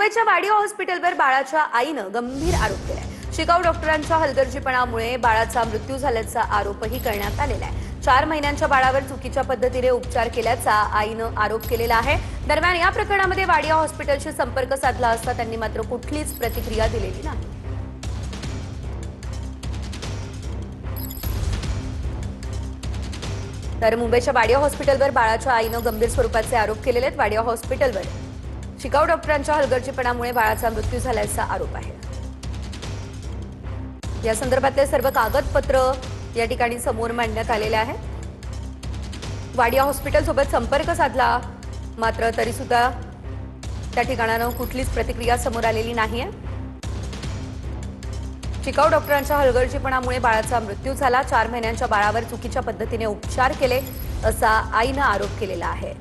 मुंबईच्या वाडिया हॉस्पिटलवर बाळाच्या आईनं गंभीर आरोप केलाय। शिकाऊ डॉक्टरांच्या हलगर्जीपणामुळे बाळाचा मृत्यू झाल्याचा आरोपही करण्यात आलेला आहे। 4 महिन्यांच्या बाळावर चुकीच्या पद्धतीने उपचार केल्याचा आईनं आरोप केलेला आहे। दरम्यान या प्रकरणामध्ये वाडिया हॉस्पिटलशी संपर्क साधला असता त्यांनी मात्र कुठलीच प्रतिक्रिया दिलेली नाही। तर मुंबईच्या वाडिया हॉस्पिटलवर बाळाच्या आईनं गंभीर स्वरूपाचे आरोप केलेले आहेत। वाडिया हॉस्पिटलवर शिकाऊ डॉक्टरांच्या हलगर्जीपणामुळे बाळाचा मृत्यू झाल्याचा आरोप आहे। या संदर्भातले सर्व कागदपत्र या ठिकाणी समोर मांडण्यात आलेले आहेत। वाडिया हॉस्पिटल सोबत संपर्क साधला मात्र तरी सुद्धा त्या ठिकाणानं कुठलीच प्रतिक्रिया समोर आलेली नाहीये। शिकाऊ डॉक्टरांच्या हलगर्जीपणामुळे बाळाचा मृत्यू झाला। 4 महिन्यांच्या बाळावर चुकीच्या पद्धतीने उपचार केले असा आईनं आरोप केलेला आहे।